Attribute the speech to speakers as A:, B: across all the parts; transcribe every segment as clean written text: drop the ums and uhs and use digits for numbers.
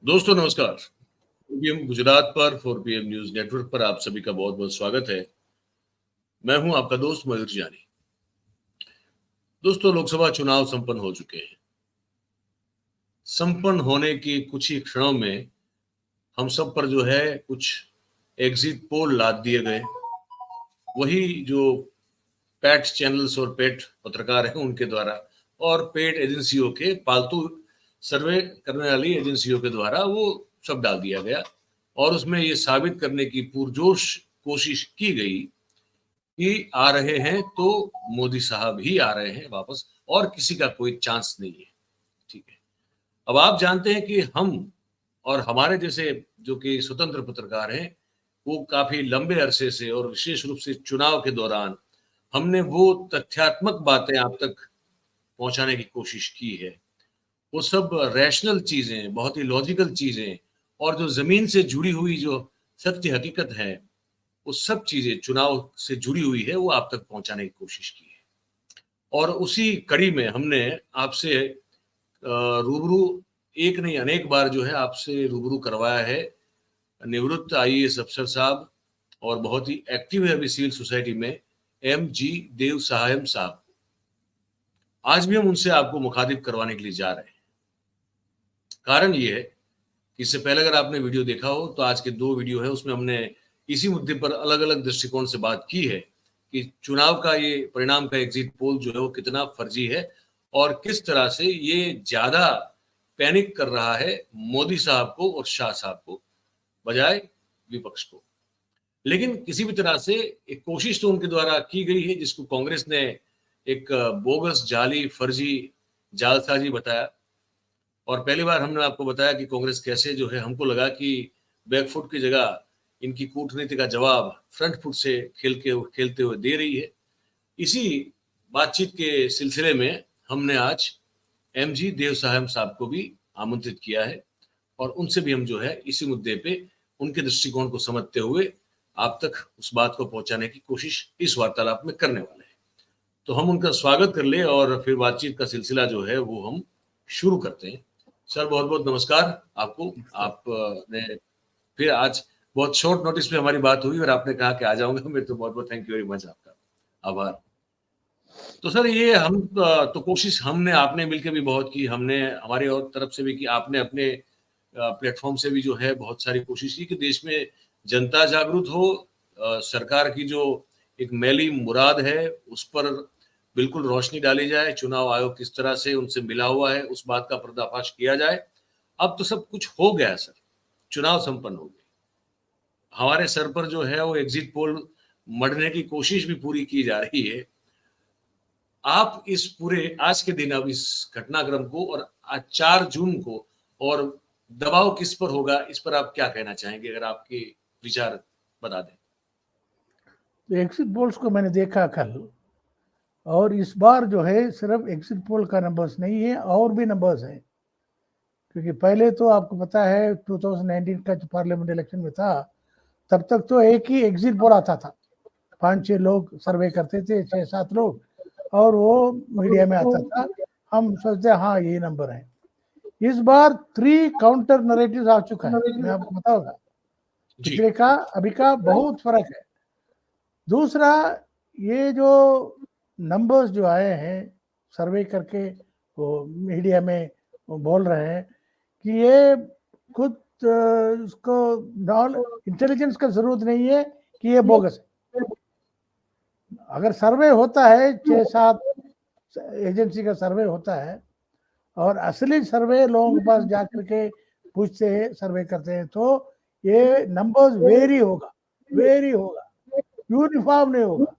A: दोस्तों नमस्कार। 4 PM गुजरात पर 4 PM न्यूज नेटवर्क पर आप सभी का बहुत बहुत स्वागत है। मैं हूं आपका दोस्त मयूर जानी। दोस्तों, लोकसभा चुनाव संपन्न हो चुके हैं। संपन्न होने के कुछ ही क्षणों में हम सब पर जो है कुछ एग्जिट पोल लाद दिए गए। वही जो पेट चैनल्स और पेट पत्रकार हैं उनके द्वारा और पेट एजेंसियों के पालतू सर्वे करने वाली एजेंसियों के द्वारा वो सब डाल दिया गया और उसमें ये साबित करने की पुरजोश कोशिश की गई कि आ रहे हैं तो मोदी साहब ही आ रहे हैं वापस और किसी का कोई चांस नहीं है। ठीक है, अब आप जानते हैं कि हम और हमारे जैसे जो कि स्वतंत्र पत्रकार हैं वो काफी लंबे अरसे से और विशेष रूप से चुनाव के दौरान हमने वो तथ्यात्मक बातें आप तक पहुंचाने की कोशिश की है। वो सब रैशनल चीजें, बहुत ही लॉजिकल चीजें और जो जमीन से जुड़ी हुई जो सत्य हकीकत है वो सब चीजें चुनाव से जुड़ी हुई है वो आप तक पहुंचाने की कोशिश की है। और उसी कड़ी में हमने आपसे रूबरू एक नहीं अनेक बार जो है आपसे रूबरू करवाया है निवृत्त IAS अफसर साहब और बहुत ही एक्टिव है अभी सिविल सोसाइटी में MG देव सहायम साहब। आज भी हम उनसे आपको मुखातिब करवाने के लिए जा रहे हैं। कारण ये है कि इससे पहले अगर आपने वीडियो देखा हो तो आज के 2 वीडियो है उसमें हमने इसी मुद्दे पर अलग अलग दृष्टिकोण से बात की है कि चुनाव का ये परिणाम का एग्जिट पोल जो है वो कितना फर्जी है और किस तरह से ये ज्यादा पैनिक कर रहा है मोदी साहब को और शाह साहब को बजाय विपक्ष को। लेकिन किसी भी तरह से एक कोशिश तो उनके द्वारा की गई है जिसको कांग्रेस ने एक बोगस जाली फर्जी जालसाजी बताया। और पहली बार हमने आपको बताया कि कांग्रेस कैसे जो है हमको लगा कि बैकफुट की जगह इनकी कूटनीति का जवाब फ्रंट फुट से खेलते हुए दे रही है। इसी बातचीत के सिलसिले में हमने आज MG देव साहब साहब को भी आमंत्रित किया है और उनसे भी हम जो है इसी मुद्दे पे उनके दृष्टिकोण को समझते हुए आप तक उस बात को पहुंचाने की कोशिश इस वार्तालाप में करने वाले हैं। तो हम उनका स्वागत कर ले और फिर बातचीत का सिलसिला जो है वो हम शुरू करते हैं। सर, बहुत बहुत नमस्कार आपको। आपने फिर आज बहुत शॉर्ट नोटिस पे हमारी बात हुई और आपने कहा कि आ जाऊंगा मैं, तो बहुत बहुत थैंक यू वेरी मच, आपका आभार। तो सर ये हम तो कोशिश हमने आपने मिलकर भी बहुत की, हमने हमारी और तरफ से भी की, आपने अपने प्लेटफॉर्म से भी जो है बहुत सारी कोशिश की कि देश में जनता जागरूक हो, सरकार की जो एक मैली मुराद है उस पर बिल्कुल रोशनी डाली जाए, चुनाव आयोग किस तरह से उनसे मिला हुआ है उस बात का पर्दाफाश किया जाए। अब तो सब कुछ हो गया सर, चुनाव संपन्न हो गए, हमारे सर पर जो है वो एग्जिट पोल मरने की कोशिश भी पूरी की जा रही है। आप इस पूरे आज के दिन अब इस घटनाक्रम को और आज 4 जून को और दबाव किस पर होगा इस पर आप क्या कहना चाहेंगे, अगर आपके विचार बता दें।
B: तो एग्जिट पोल्स को मैंने देखा कल, और इस बार जो है सिर्फ एग्जिट पोल का नंबर्स नहीं है और भी नंबर्स हैं। क्योंकि पहले तो आपको पता है 2019 का जो पार्लियामेंट इलेक्शन में था तब तक तो एक ही एग्जिट पोल आता था, 5-6 लोग सर्वे करते थे, 6-7 लोग, और वो मीडिया में आता था, हम सोचते हाँ यही नंबर है। इस बार 3 काउंटर नरेटिव आ चुका है, मैं आपको बताऊंगा। पिछले का अभी का बहुत फर्क है। दूसरा, ये जो नंबर्स जो आए हैं सर्वे करके वो मीडिया में वो बोल रहे हैं कि ये खुद उसको इंटेलिजेंस का जरूरत नहीं है कि ये बोगस है। अगर सर्वे होता है 6-7 एजेंसी का सर्वे होता है और असली सर्वे लोगों के पास जाकर के पूछते हैं, सर्वे करते हैं, तो ये नंबर्स वेरी होगा, यूनिफॉर्म नहीं होगा।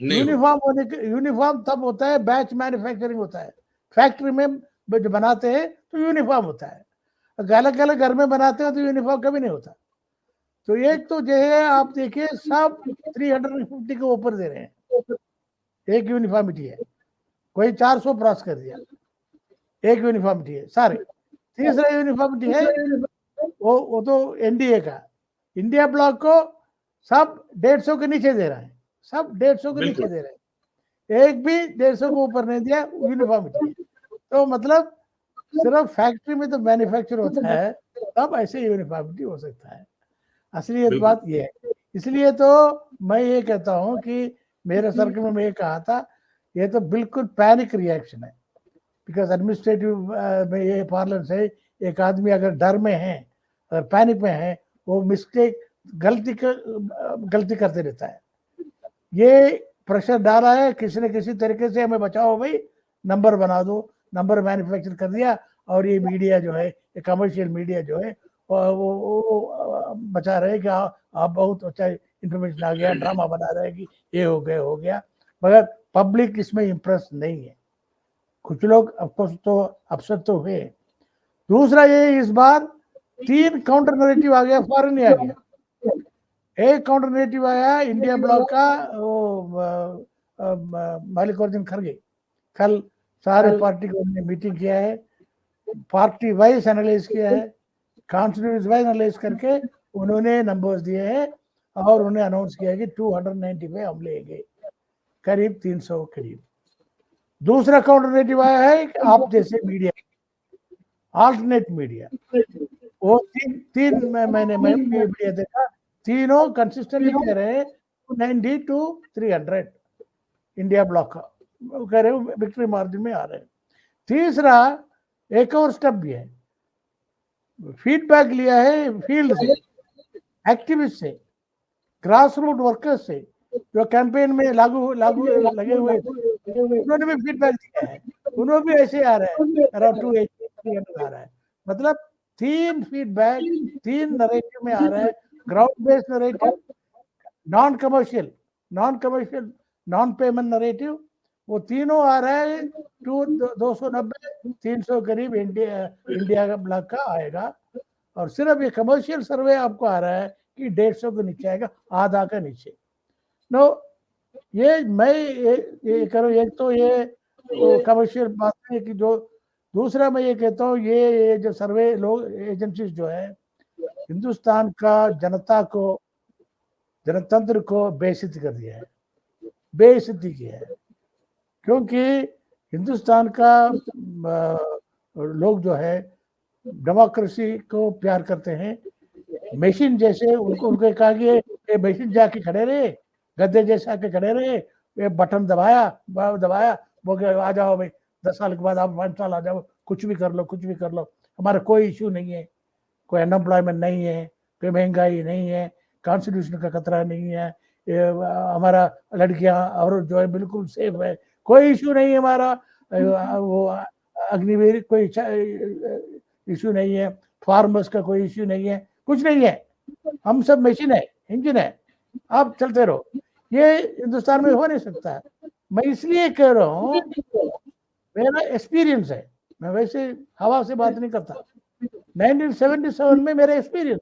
B: यूनिफॉर्म तब होता है बैच मैन्युफैक्चरिंग होता है, फैक्ट्री में जो बनाते हैं तो यूनिफॉर्म होता है, अलग अलग घर में बनाते हैं तो यूनिफॉर्म कभी नहीं होता। तो एक तो जो है आप देखिए सब 350 के ऊपर दे रहे हैं, एक यूनिफॉर्मिटी है, कोई 400 क्रॉस कर दिया, एक यूनिफॉर्मिटी है सारे। तीसरा यूनिफॉर्मिटी है वो तो NDA का, इंडिया ब्लॉक को सब 150 के नीचे दे रहा है, सब 150 के नीचे दे रहे हैं, एक भी 150 को ऊपर नहीं दिया, यूनिफॉर्मिटी है। तो मतलब सिर्फ फैक्ट्री में तो मैन्युफैक्चर होता है, तब ऐसे यूनिफॉर्मिटी हो सकता है। असलियत
A: बिल्कुल।
B: बात ये है। इसलिए तो मैं ये कहता हूँ कि मेरे सर्कल में ये कहा था, ये तो बिल्कुल पैनिक रिएक्शन है। बिकॉज एडमिनिस्ट्रेटिव में ये पार्लेंस है, एक आदमी अगर डर में है, अगर पैनिक में है, वो मिस्टेक गलती करते रहता है। ये प्रेशर डाला है किसी न किसी तरीके से, हमें बचाओ भाई, नंबर बना दो, नंबर मैन्युफैक्चर कर दिया, और ये मीडिया जो है, ये कमर्शियल मीडिया जो है, वो बचा रहे कि आप बहुत अच्छा इंफॉर्मेशन आ गया, ड्रामा बना रहे कि ये हो गया, मगर पब्लिक इसमें इम्प्रेस नहीं है। कुछ लोग अफकोर्स तो अपसेट तो हुए। दूसरा ये, इस बार 3 काउंटर नैरेटिव आ गया, फॉरेन आ गया। एक काउंटर नैरेटिव आया इंडिया ब्लॉक का, वो मल्लिकार्जुन खड़गे, कल सारे पार्टी को उन्होंने मीटिंग किया है, पार्टी वाइज एनालाइज किया है, कॉन्स्टिट्यूंसी वाइज एनालाइज करके उन्होंने नंबर्स दिए हैं, और उन्होंने अनाउंस किया है कि 295 हम लेंगे, करीब 300 करीब। दूसरा काउंटर नैरेटिव आया है कि आप जैसे मीडिया, अल्टरनेट मीडिया, वो तीन महीने में मीडिया देखा, तीनों कंसिस्टेंटली कह रहे हैं 290 to 300 इंडिया ब्लॉक का, कह रहे हैं विक्ट्री मार्जिन में आ रहे हैं। तीसरा एक और स्टेप भी है, फीडबैक लिया है फील्ड से, एक्टिविस्ट से, ग्रास रूट वर्कर्स से, जो कैंपेन में लागू लगे हुए थे, उन्होंने भी फीडबैक दिया है, उन्होंने भी ऐसे आ रहा है, अराउंड 280 300 आ रहा है। मतलब 3 फीडबैक 3 नरेटिव में आ रहा है, ground based narrative, non commercial, non payment narrative, वो तीनों आ रहा है। 290 300 करीब इंडिया का ब्लॉक का आएगा, और सिर्फ ये कमर्शियल सर्वे आपको आ रहा है कि 150 के नीचे आएगा, आधा का नीचे। नो, ये मैं ये करो, एक तो ये कमर्शियल बात है कि जो, दूसरा मैं ये कहता हूँ, ये जो सर्वे लोग एजेंसीज जो है, हिंदुस्तान का जनतंत्र को बेइज्जती कर दिया है, बेइज्जती किया है। क्योंकि हिंदुस्तान का लोग जो है डेमोक्रेसी को प्यार करते हैं, मशीन जैसे उनको कहा कि ये मशीन जाके खड़े रहे, गद्दे जैसे आके खड़े रहे, ये बटन दबाया वो आ जाओ भाई, 10 साल के बाद आप 5 साल आ जाओ, कुछ भी कर लो, हमारा कोई इश्यू नहीं है, कोई अनएम्प्लॉयमेंट नहीं है, कोई महंगाई नहीं है, कॉन्स्टिट्यूशन का खतरा नहीं है, हमारा लड़कियां और जो है बिल्कुल सेफ है, कोई इश्यू नहीं है हमारा, वो अग्निवीर कोई इश्यू नहीं है, फार्मर्स का कोई इश्यू नहीं है, कुछ नहीं है, हम सब मशीन है, इंजन है, आप चलते रहो। ये हिंदुस्तान में हो नहीं सकता है। मैं इसलिए कह रहा हूँ, मेरा एक्सपीरियंस है, मैं वैसे हवा से बात नहीं करता। 1977 में मेरा एक्सपीरियंस,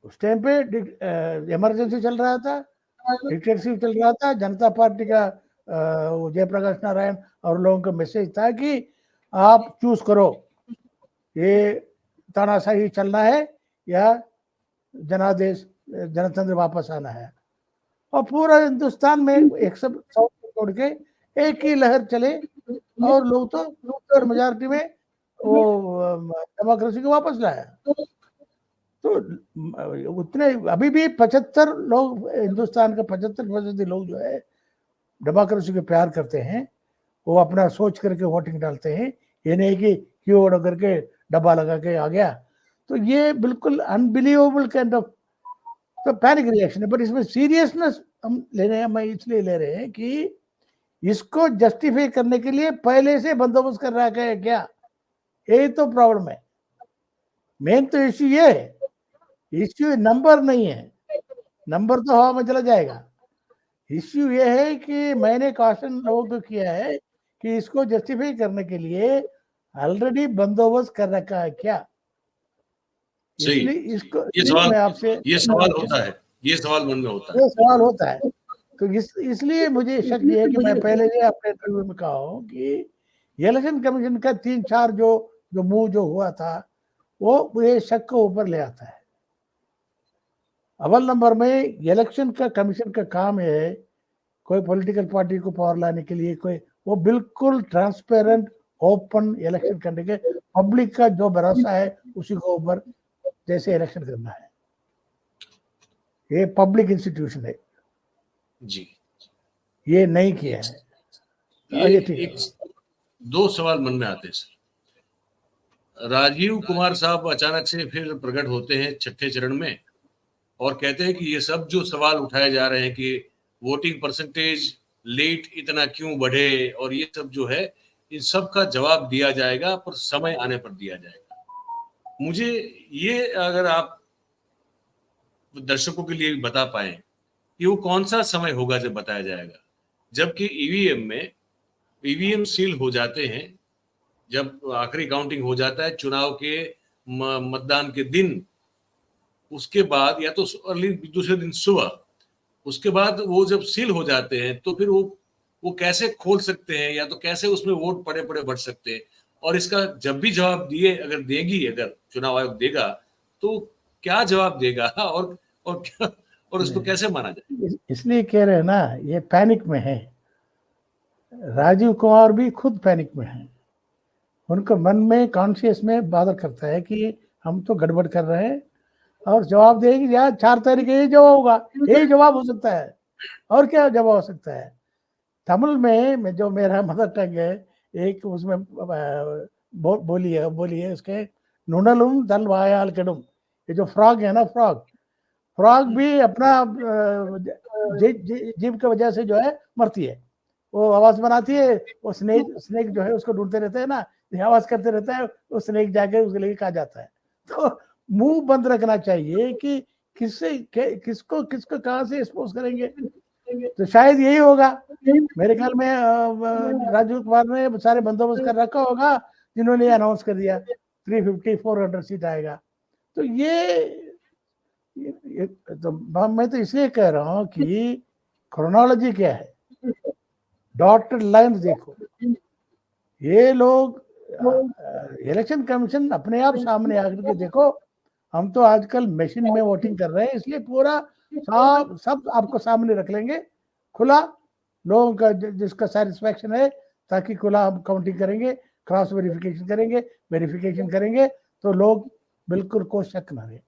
B: उस टाइम पे इमरजेंसी चल रहा था, डिक्टेटरशिप चल रहा था, जनता पार्टी का जयप्रकाश नारायण और लोगों का मैसेज था कि आप चूज करो, ये तानाशाही चलना है या जनादेश जनतंत्र वापस आना है। और पूरा हिंदुस्तान में एक सब छोड़ के एक ही लहर चले, और लोग तो मेजॉरिटी में वो डेमोक्रेसी को वापस लाया। तो उतने अभी भी 75 लोग, हिंदुस्तान का 75% लोग जो है डेमोक्रेसी को प्यार करते हैं, वो अपना सोच करके वोटिंग डालते हैं, ये नहीं कि क्यों करके डब्बा लगा के आ गया। तो ये बिल्कुल अनबिलीवेबल काइंड ऑफ तो पैनिक रिएक्शन है। बट इसमें सीरियसनेस हम ले रहे हैं, मैं इसलिए ले रहे हैं कि इसको जस्टिफाई करने के लिए पहले से बंदोबस्त कर रखा है क्या, यही तो प्रॉब्लम है। मेन तो इश्यू ये है, इश्यू नंबर नहीं है, नंबर तो हवा में चला जाएगा। इश्यू ये है कि मैंने क्वेश्चन लोगों को किया है कि इसको जस्टिफाई करने के लिए ऑलरेडी बंदोबस्त कर रखा है क्या, इसलिए इसको मैं आपसे
A: ये सवाल होता है, ये सवाल मन में होता है,
B: ये सवाल होता है। तो इसलिए मुझे शक ये है कि मैं पहले ही अपने इंटरव्यू में कहा हूँ कि इलेक्शन कमीशन का 3-4 जो मूव जो हुआ था, वो मुझे शक को ऊपर ले आता है। अव्वल नंबर में इलेक्शन का कमीशन का काम है कोई पॉलिटिकल पार्टी को पावर लाने के लिए, कोई वो बिल्कुल ट्रांसपेरेंट ओपन इलेक्शन करने के, पब्लिक का जो भरोसा है उसी को ऊपर जैसे इलेक्शन करना है। ये पब्लिक इंस्टीट्यूशन है,
A: जी।
B: ये नहीं किया है।
A: ये
B: ठीक है।
A: एक दो सवाल मन में आते हैं सर। राजीव कुमार साहब अचानक से फिर प्रकट होते हैं छठे चरण में और कहते हैं कि ये सब जो सवाल उठाए जा रहे हैं कि वोटिंग परसेंटेज लेट इतना क्यों बढ़े और ये सब जो है, इन सब का जवाब दिया जाएगा, पर समय आने पर दिया जाएगा। मुझे ये अगर आप दर्शकों के लिए बता पाए कि वो कौन सा समय होगा जब बताया जाएगा, जबकि ईवीएम में ईवीएम सील हो जाते हैं जब आखिरी काउंटिंग हो जाता है चुनाव के मतदान के दिन, उसके बाद या तो अर्ली दूसरे दिन सुबह, उसके बाद वो जब सील हो जाते हैं तो फिर वो कैसे खोल सकते हैं या तो कैसे उसमें वोट पड़े पड़े बढ़ सकते हैं। और इसका जब भी जवाब दिए अगर चुनाव आयोग देगा तो क्या जवाब देगा और क्या और उसको कैसे माना जाए?
B: इसलिए कह रहे हैं ना, ये पैनिक में है। राजीव कुमार भी खुद पैनिक में है। उनके मन में कॉन्शियस में बादल करता है कि हम तो गड़बड़ कर रहे हैं और जवाब देगी यार 4 तारीख यही जवाब होगा, यही जवाब हो सकता है, और क्या जवाब हो सकता है। तमिल में जो मेरा मदर टंग है, एक उसमें बोली है उसके नुडलुम दल वायाल केडुम। ये जो फ्रॉग है ना, फ्रॉग भी अपना जीभ की वजह से जो है मरती है। वो आवाज बनाती है, वो स्नेक जो है उसको ढूंढते रहते हैं ना, आवाज करते रहता है, वो स्नेक जाके उसके लिए खा जाता है। तो मुंह बंद रखना चाहिए कि किसको कहां से एक्सपोज करेंगे। तो शायद यही होगा। मेरे ख्याल में राजीव कुमार ने सारे बंदोबस्त कर रखा होगा, जिन्होंने अनाउंस कर दिया 350-400 सीट आएगा। तो तो मैं तो इसलिए कह रहा हूँ कि क्रोनोलॉजी क्या है, डॉटेड लाइन्स देखो। ये लोग इलेक्शन कमीशन अपने आप सामने आकर के देखो, हम तो आजकल मशीन में वोटिंग कर रहे हैं, इसलिए पूरा सब आपको सामने रख लेंगे खुला, लोगों का जिसका सेटिस्फैक्शन है, ताकि खुला हम काउंटिंग करेंगे, क्रॉस वेरिफिकेशन करेंगे तो लोग बिल्कुल को शक ना रहे।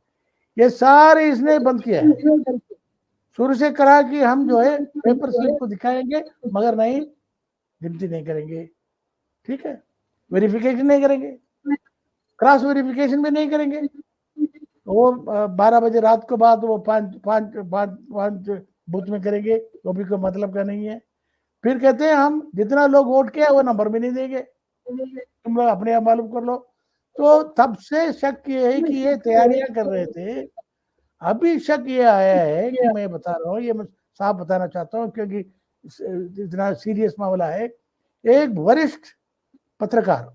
B: ये सारे इसने बंद किया है। शुरू से कहा कि हम जो है पेपर स्लिप को दिखाएंगे मगर नहीं, गिनती नहीं करेंगे, ठीक है, वेरिफिकेशन नहीं करेंगे, क्रॉस वेरिफिकेशन भी नहीं करेंगे। वो 12 बजे रात को बाद वो पांच बूथ में करेंगे, वो भी कोई मतलब का नहीं है। फिर कहते हैं हम जितना लोग वोट किया वो नंबर भी नहीं देंगे, तुम लोग अपने आप मालूम कर लो। तो तब से शक ये है कि ये तैयारियां कर रहे थे। अभी शक ये आया है कि मैं बता रहा हूँ, ये मैं साफ बताना चाहता हूँ क्योंकि इतना सीरियस मामला है। एक वरिष्ठ पत्रकार,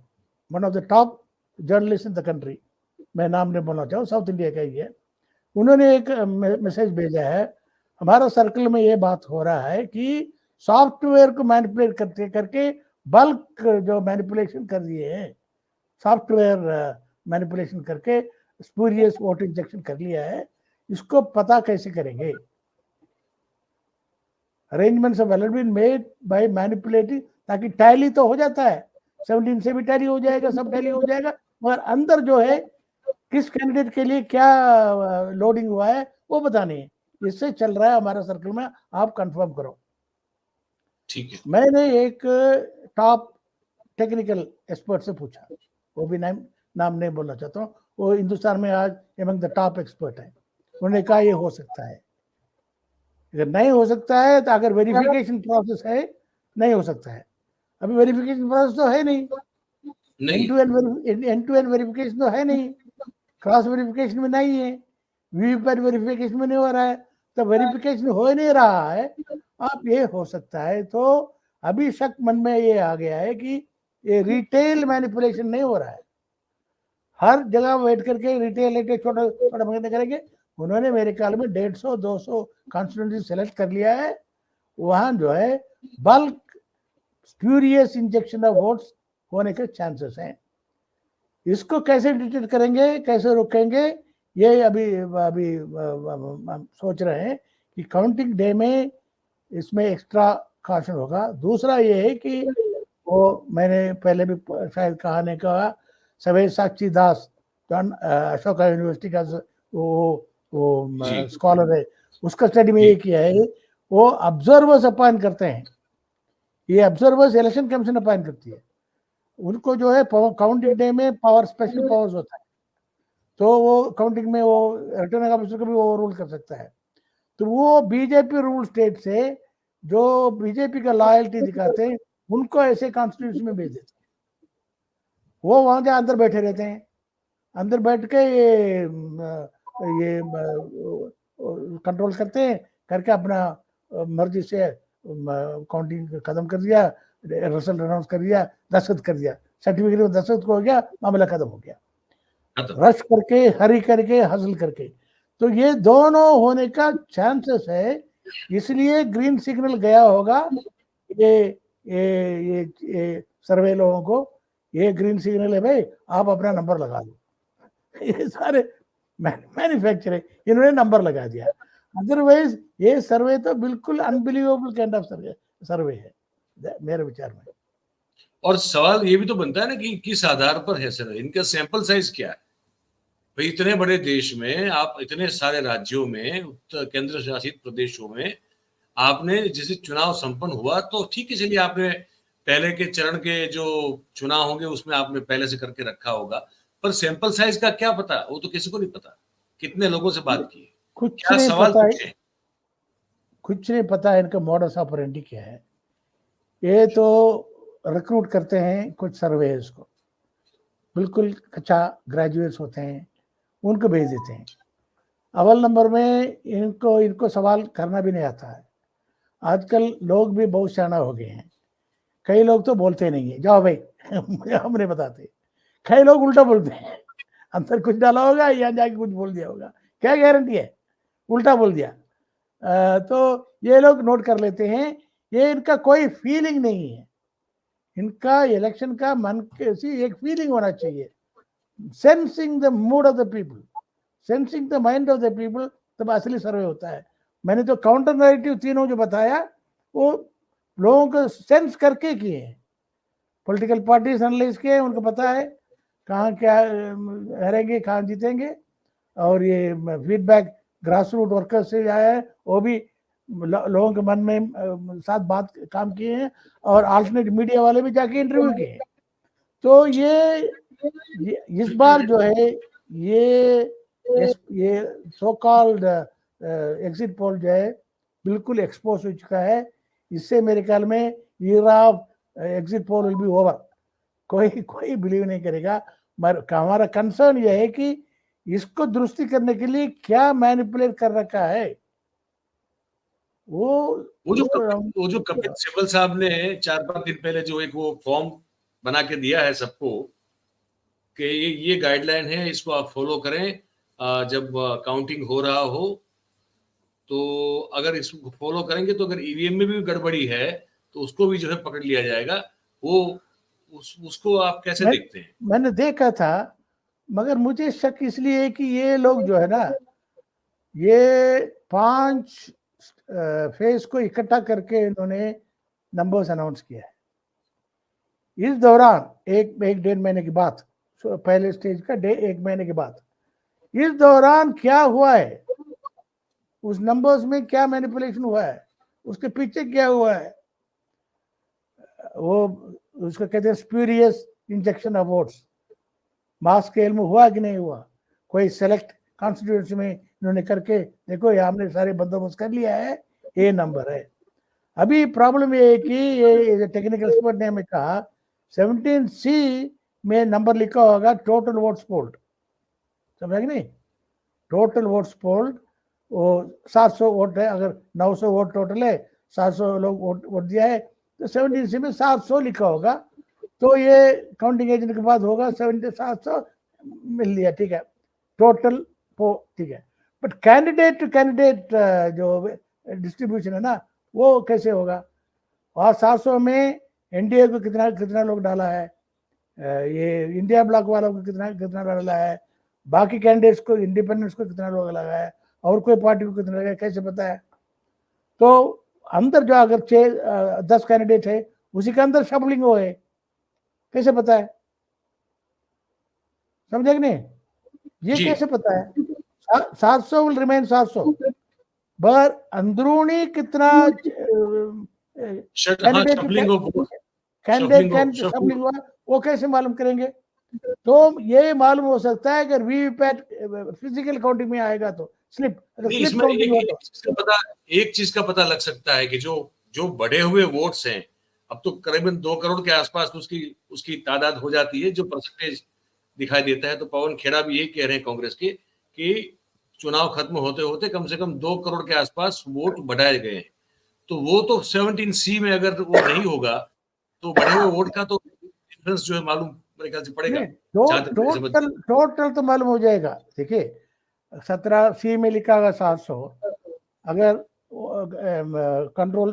B: one of the top journalist in the country, मैं नाम नहीं बोलना चाहूँ, साउथ इंडिया का ही है, उन्होंने एक मैसेज भेजा है, हमारा सर्कल में ये बात हो रहा है कि सॉफ्टवेयर को मैनिपुलेट करके बल्क जो मैनिपुलेशन कर दिए हैं, सॉफ्टवेयर मैनिपुलेशन करके स्पूरियस वोट इंजेक्शन कर लिया है, इसको पता कैसे करेंगे। Arrangements have already been made by manipulating, ताकि टैली तो हो जाता है, 17 से भी टैली हो जाएगा, सब टैली हो जाएगा, मगर अंदर जो है किस कैंडिडेट के लिए क्या लोडिंग हुआ है वो पता नहीं है। इससे चल रहा है हमारा सर्कल में, आप कंफर्म करो।
A: ठीक है।
B: मैंने एक टॉप टेक्निकल एक्सपर्ट से पूछा, वो भी नाम नहीं बोलना चाहता हूँ, वो हिंदुस्तान में आज एमंग द टॉप एक्सपर्ट है। उन्होंने कहा ये हो सकता है, अगर नहीं हो सकता है तो अगर वेरिफिकेशन प्रोसेस है नहीं हो सकता है। अभी वेरिफिकेशन प्रोसेस तो है नहीं, एंड टू एंड वेरिफिकेशन तो है नहीं, क्रॉस वेरिफिकेशन में नहीं है, वीवीपैट वेरिफिकेशन में नहीं हो रहा है, तो वेरिफिकेशन हो नहीं रहा है। अब ये हो सकता है, तो अभी शक मन में ये आ गया है कि ये रिटेल मैनिपुलेशन नहीं हो रहा है, हर जगह वेट करके रिटेल छोटा छोटा महीने करेंगे। उन्होंने मेरे ख्याल में 150-200 कॉन्स्टिट्यूंसी सेलेक्ट कर लिया है, वहां जो है bulk spurious injection of votes होने के चांसेस हैं। इसको कैसे डिटेक्ट करेंगे, कैसे रोकेंगे, ये अभी अभी सोच रहे हैं कि काउंटिंग डे में इसमें एक्स्ट्रा कॉशन होगा। दूसरा ये है कि वो मैंने पहले भी शायद कहा नहीं कहा, सवेज साक्षी दास जो अशोका यूनिवर्सिटी का वो स्कॉलर है, उसका स्टडी में ये किया है, वो ऑब्जर्वर्स अपॉइंट करते हैं। ये ऑब्जर्वर्स इलेक्शन कमीशन अपॉइंट करती है। उनको जो है काउंटिंग डे में पावर, स्पेशल पावर्स होता है, तो वो काउंटिंग में वो रिटर्निंग ऑफिसर को भी ओवर रूल कर सकता है। तो वो बीजेपी रूल स्टेट से जो बीजेपी का लॉयल्टी दिखाते हैं उनको ऐसे कॉन्स्टिट्यूशन में भेज देते हैं। वो वहां के अंदर बैठे रहते हैं, अंदर बैठ के ये कंट्रोल करते हैं, करके अपना मर्जी से काउंटिंग खत्म कर दिया, रिजल्ट अनाउंस कर दिया, दस्तखत कर दिया, सर्टिफिकेट में दस्तखत हो गया, मामला खत्म हो गया। रश करके, हरी करके, हसल करके। तो ये दोनों होने का चांसेस है, इसलिए ग्रीन सिग्नल गया होगा ये सर्वे लोगों को, ये ग्रीन सिग्नल है भाई, आप अपना नंबर लगा दो। ये सारे मैन्युफैक्चर इन्होंने नंबर लगा दिया। अदरवाइज ये सर्वे तो बिल्कुल अनबिलीवेबल काइंड ऑफ सर्वे है मेरे विचार में।
A: और सवाल ये भी तो बनता है ना कि किस आधार पर है सर, इनका सैंपल साइज क्या है भाई? इतने बड़े देश में, आप इतने सारे राज्यों में, उत्तर केंद्र शासित प्रदेशों में आपने जैसे चुनाव संपन्न हुआ, तो ठीक है चलिए, आपने पहले के चरण के जो चुनाव होंगे उसमें आपने पहले से करके रखा होगा, पर सैंपल साइज का क्या पता, वो तो किसी को नहीं पता। कितने लोगों से बात की,
B: कुछ
A: क्या
B: नहीं
A: सवाल
B: पता
A: पूछे?
B: है, कुछ नहीं पता है इनका मॉडस ऑपरेंडी क्या है। ये तो रिक्रूट करते हैं कुछ सर्वेयर्स को, बिल्कुल कच्चा ग्रेजुएट्स होते हैं, उनको भेज देते हैं। अव्वल नंबर में इनको सवाल करना भी नहीं आता है। आजकल लोग भी बहुत शाना हो गए हैं, कई लोग तो बोलते नहीं है, जाओ भाई हमने बताते। कई लोग उल्टा बोलते हैं, अंदर कुछ डाला होगा, यहाँ जाके कुछ बोल दिया होगा, क्या गारंटी है, उल्टा बोल दिया। तो ये लोग नोट कर लेते हैं, ये इनका कोई फीलिंग नहीं है। इनका इलेक्शन का मन कैसी एक फीलिंग होना चाहिए, sensing the mood off the people, sensing the mind of the people, तब असली सर्वे होता है। मैंने तो काउंटर नैरेटिव तीनों जो बताया वो लोगों को सेंस करके किए हैं। पॉलिटिकल पार्टीज एनालाइज किए, उनको पता है कहाँ क्या हारेंगे, कहाँ जीतेंगे, और ये फीडबैक ग्रास रूट वर्कर से आया है, वो भी लोगों के मन में साथ बात काम किए हैं, और अल्टरनेट मीडिया वाले भी जाके इंटरव्यू किए हैं। तो ये इस बार जो है ये सो कॉल्ड एग्जिट पोल जो है बिल्कुल एक्सपोज हो चुका है। इससे मेरे ख्याल में era of exit pole will be over. कोई बिलीव नहीं करेगा। हमारा कंसर्न यह है कि इसको दुरुस्ती करने के लिए क्या मैनिपुलेट कर रखा है।
A: वो जो कपिल सिब्बल साहब ने 4-5 दिन पहले जो एक वो फॉर्म बना के दिया है सबको कि ये गाइडलाइन है, इसको आप फॉलो करें, जब काउंटिंग हो रहा हो तो अगर इसको फॉलो करेंगे तो अगर ईवीएम में भी गड़बड़ी है तो उसको भी जो है पकड़ लिया जाएगा। वो उसको आप कैसे देखते हैं?
B: मैंने देखा था, मगर मुझे शक इसलिए है कि ये लोग जो है ना, ये 5 फेज को इकट्ठा करके इन्होंने नंबर्स अनाउंस किया है। इस दौरान एक 1.5 महीने की बात, पहले स्टेज का 1 महीने के बाद, इस दौरान क्या हुआ है, उस नंबर्स में क्या मैनिपुलेशन हुआ है, उसके पीछे क्या हुआ है, वो उसको कहते हैं spurious injection of votes, mass scale में हुआ कि नहीं हुआ। कोई सेलेक्ट कॉन्स्टिट्यूंसी में इन्होंने करके देखो ये हमने सारे बंदोबस्त कर लिया है, ये नंबर है। अभी प्रॉब्लम ये है कि ये टेक्निकल एक्सपर्ट ने हमें कहा 17C में नंबर लिखा होगा टोटल वोट्स पोल्ड, समझा कि नहीं? टोटल वोट्स पोल्ड वो 700 वोट है, अगर 900 वोट टोटल है, 700 लोग वोट दिया है, तो 17C में 700 लिखा होगा। तो ये काउंटिंग एजेंट के बाद होगा 700 मिल लिया, ठीक है, टोटल ठीक है। बट कैंडिडेट टू कैंडिडेट जो डिस्ट्रीब्यूशन है ना, वो कैसे होगा? और 700 में एनडीए को कितना लोग डाला है, ये इंडिया ब्लॉक वालों को कितना डाला है, बाकी कैंडिडेट्स को, इंडिपेंडेंट्स को कितना लोग लगा है, और कोई पार्टी को कितना लगा है, कैसे पता है? तो अंदर जो अगर 10 कैंडिडेट है, उसी के अंदर शफलिंग हो है, कैसे पता है? समझे कि नहीं? ये
A: जी।
B: कैसे पता है? 700 विल रिमेन 700, पर अंदरूनी कितना
A: हाँ,
B: candidate
A: shuffling of vote,
B: candidate shuffling हुआ, वो कैसे मालूम करेंगे? तो ये मालूम हो सकता है अगर वीवीपैट फिजिकल काउंटिंग में आएगा तो, स्लिप, अगर
A: नहीं,
B: स्लिप
A: इसमें
B: काउंटिंग हो तो
A: एक चीज का पता लग सकता है कि जो बढ़े हुए वोट्स हैं, अब तो करीबन 2 करोड़ के आसपास उसकी उसकी तादाद हो जाती है, जो परसेंटेज दिखाई देता है। तो पवन खेड़ा भी यही कह रहे हैं कांग्रेस के कि चुनाव खत्म होते होते कम से कम 2 करोड़ के आसपास वोट बढ़ाए गए हैं। तो वो तो 17C में अगर वो नहीं होगा तो बढ़े हुए वोट का तो डिफरेंस जो है मालूम मेरे ख्याल से पड़ेगा।
B: नहीं, टोटल तो मालूम हो जाएगा। देखिए 17C में लिखा होगा 700, अगर कंट्रोल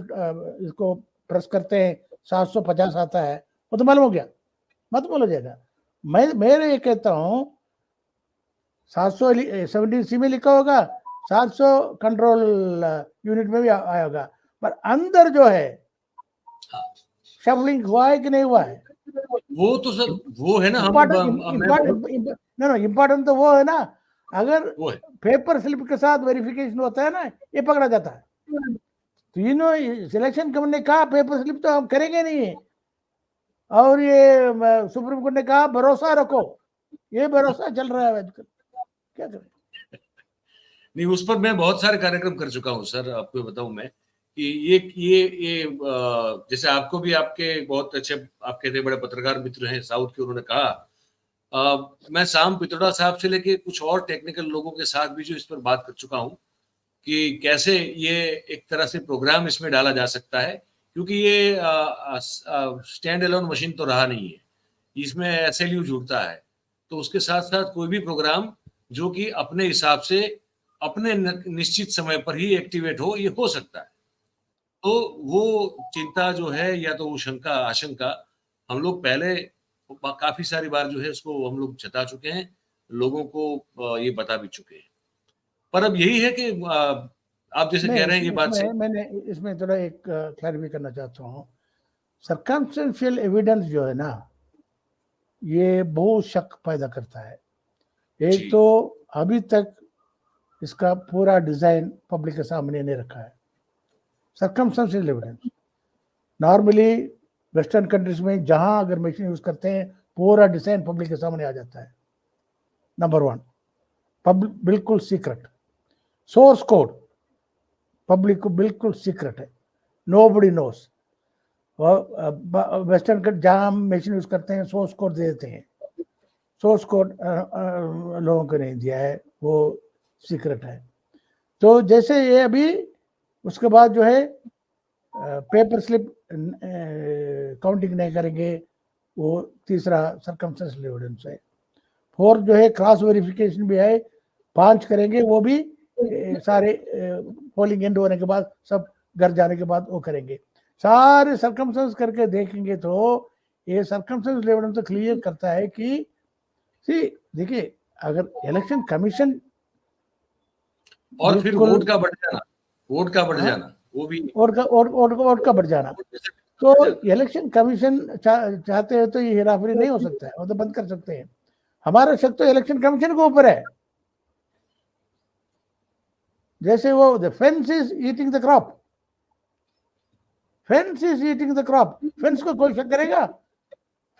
B: इसको प्रेस करते हैं 750 आता है, वो तो मालूम हो गया, मालूम हो जाएगा। मैं ये कहता हूँ 17C में लिखा होगा, 700 कंट्रोल यूनिट में भी आया होगा, पर अंदर जो है शफलिंग हुआ है कि नहीं हुआ है,
A: वो तो सर वो है ना,
B: इम्पोर्टेंट तो वो है ना। अगर
A: वो है
B: पेपर स्लिप के साथ वेरिफिकेशन होता है ना, ये पकड़ा जाता है। तो सिलेक्शन कमीशन ने कहा पेपर स्लिप तो हम करेंगे नहीं, और ये सुप्रीम कोर्ट ने कहा भरोसा रखो, ये भरोसा चल रहा है आजकल, क्या करें?
A: नहीं, उस पर मैं बहुत सारे कार्यक्रम कर चुका हूँ सर। आपको बताऊं मैं कि ये जैसे आपको भी आपके बहुत अच्छे आपके इतने बड़े पत्रकार मित्र हैं साउथ के, उन्होंने कहा मैं शाम पित्रोड़ा साहब से लेके कुछ और टेक्निकल लोगों के साथ भी जो इस पर बात कर चुका हूँ कि कैसे ये एक तरह से प्रोग्राम इसमें डाला जा सकता है, क्योंकि ये स्टैंड अलोन मशीन तो रहा नहीं है, इसमें SLU जुड़ता है। तो उसके साथ साथ कोई भी प्रोग्राम जो कि अपने हिसाब से अपने निश्चित समय पर ही एक्टिवेट हो, ये हो सकता है। तो वो चिंता जो है या तो वो शंका आशंका हम लोग पहले काफी सारी बार जो है उसको हम लोग जता चुके हैं, लोगों को ये बता भी चुके हैं। पर अब यही है कि आप जैसे कह रहे हैं ये बात
B: इसमें मैंने इसमें थोड़ा एक क्लैरिफाई करना चाहता हूँ। सर्कमस्टेंशियल एविडेंस जो है ना, ये बहुत शक पैदा करता है। एक तो अभी तक इसका पूरा डिजाइन पब्लिक के सामने नहीं रखा है। Circumstantial evidence normally western countries में जहां अगर मशीन यूज करते हैं पूरा डिजाइन पब्लिक के सामने आ जाता है। नंबर 1, पब्लिक बिल्कुल सीक्रेट, सोर्स कोड पब्लिक को बिल्कुल सीक्रेट है, नोबडी नोस। वेस्टर्न जहां मशीन यूज करते हैं सोर्स कोड दे देते हैं, सोर्स कोड लोगों को नहीं दिया है, वो सीक्रेट है। तो जैसे ये अभी उसके बाद जो है पेपर स्लिप काउंटिंग नहीं करेंगे, वो तीसरा सर्कमस्टेंशियल एविडेंस है। 4 जो है क्रॉस वेरिफिकेशन भी है, 5 करेंगे, वो भी सारे पोलिंग एंड होने के बाद सब घर जाने के बाद वो करेंगे। सारे सर्कमस्टेंस करके देखेंगे तो ये सर्कमस्टेंशियल एविडेंस तो क्लियर करता है कि देखिए अगर इलेक्शन कमीशन
A: और फिर वोट का बढ़ जाना वो भी
B: वोट का बढ़ जाना, तो इलेक्शन कमीशन चाहते हैं तो ये हेराफेरी नहीं हो सकता है, वो तो बंद कर सकते हैं। हमारा शक तो इलेक्शन कमीशन के ऊपर है। जैसे वो the fence is eating the crop, fence is eating the crop, fence को कोई शक करेगा?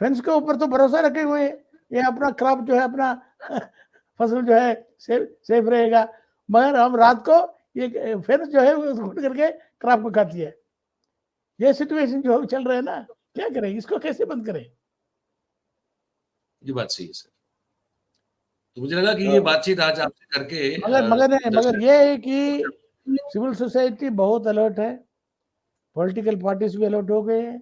B: फेंस के ऊपर तो भरोसा रखे हुए हैं, ये अपना क्रॉप जो है अपना फसल जो है सेफ रहेगा, मगर हम रात को ये फेंस जो है घुट करके क्रॉप को खाती है। ये सिचुएशन जो चल रहा है ना, क्या करें, इसको कैसे बंद करें?
A: ये बात सही है सर। तो मुझे लगा कि ये बातचीत आज आपसे करके
B: मगर ये है कि सिविल सोसाइटी बहुत अलर्ट है, पॉलिटिकल पार्टीज भी अलर्ट हो गए हैं।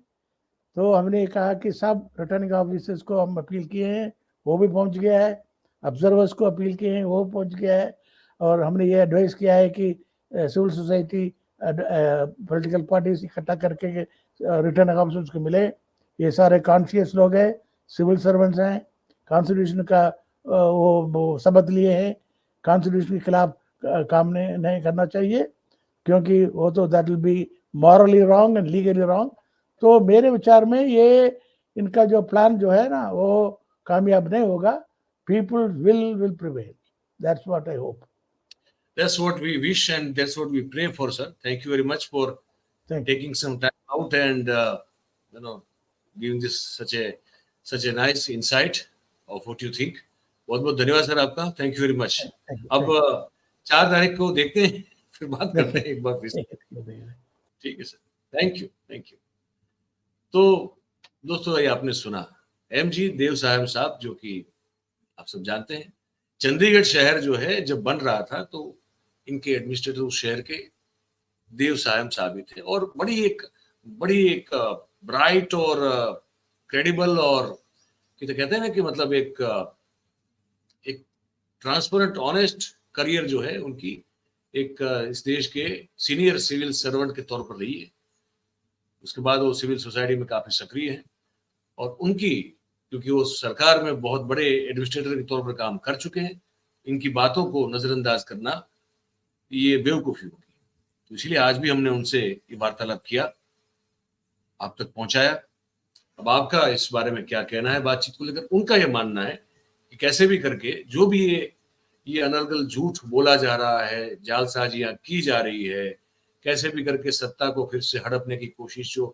B: तो हमने कहा कि सब रिटर्निंग ऑफिसर्स को हम अपील किए हैं, वो भी पहुंच गया है, ऑब्जर्वर्स को अपील किए हैं, वो पहुंच गया है, और हमने ये एडवाइस किया है कि सिविल सोसाइटी पॉलिटिकल पार्टीज इकट्ठा करके रिटर्निंग ऑफिसर्स को मिले। ये सारे कॉन्शियस लोग हैं, सिविल सर्वेंट्स हैं, कॉन्स्टिट्यूशन का वो शपथ लिए हैं, कॉन्स्टिट्यूशन के खिलाफ काम नहीं करना चाहिए, क्योंकि वो तो that will be morally wrong and legally wrong. तो मेरे विचार में ये इनका जो प्लान जो है ना वो कामयाब नहीं होगा। people will prevail. That's what I hope.
A: That's what we wish and that's what we pray for, sir. Thank you very much for
B: Thank you.
A: taking some time out and giving this such a nice insight of what you think. बहुत बहुत धन्यवाद sir आपका. Thank you very much.
B: Thank you.
A: अब 4 तारीख को देखते हैं, फिर बात करते हैं एक बार फिर.
B: देखिए.
A: ठीक है सर. Thank you. तो दोस्तों, ये आपने सुना एमजी देवसायम साहब, जो कि आप सब जानते हैं. चंडीगढ़ शहर जो है जब बन रहा था तो इनके एडमिनिस्ट्रेटर उस शहर के देवसायम साहब ही थे, और बड़ी एक ब्राइट और क्रेडिबल और कहते हैं ना कि मतलब एक ट्रांसपेरेंट ऑनेस्ट करियर जो है उनकी एक इस देश के सीनियर सिविल सर्वेंट के तौर पर रही है. उसके बाद वो सिविल सोसाइटी में काफी सक्रिय है, और उनकी, क्योंकि वो सरकार में बहुत बड़े एडमिनिस्ट्रेटर के तौर पर काम कर चुके हैं, इनकी बातों को नजरअंदाज करना ये बेवकूफी होगी. तो इसलिए आज भी हमने उनसे ये वार्तालाप किया, आप तक पहुंचाया. अब आपका इस बारे में क्या कहना है बातचीत को लेकर? उनका ये मानना है कि कैसे भी करके जो भी ये अनर्गल झूठ बोला जा रहा है, जालसाजियां की जा रही है, कैसे भी करके सत्ता को फिर से हड़पने की कोशिश जो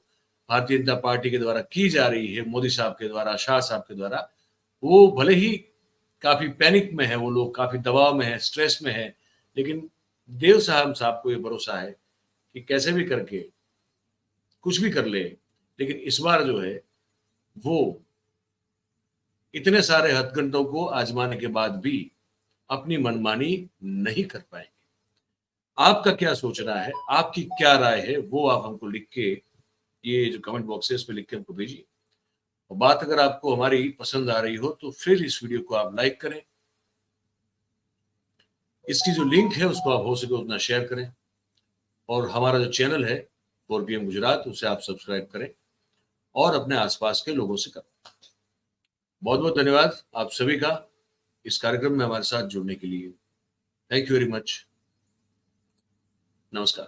A: भारतीय जनता पार्टी के द्वारा की जा रही है, मोदी साहब के द्वारा, शाह साहब के द्वारा, वो भले ही काफी पैनिक में है, वो लोग काफी दबाव में है, स्ट्रेस में है, लेकिन देवसायम साहब को ये भरोसा है कि कैसे भी करके कुछ भी कर ले, लेकिन इस बार जो है वो इतने सारे हथकंडों को आजमाने के बाद भी अपनी मनमानी नहीं कर पाएंगे. आपका क्या सोचना है, आपकी क्या राय है, वो आप हमको लिख के, ये जो कमेंट बॉक्स है इस पे लिख के हमको भेजिए. और बात अगर आपको हमारी पसंद आ रही हो तो फिर इस वीडियो को आप लाइक करें, इसकी जो लिंक है उसको आप हो सके उतना शेयर करें, और हमारा जो चैनल है 4PM गुजरात, उसे आप सब्सक्राइब करें और अपने आसपास के लोगों से करें. बहुत बहुत धन्यवाद आप सभी का इस कार्यक्रम में हमारे साथ जुड़ने के लिए. Thank you very much. नमस्कार.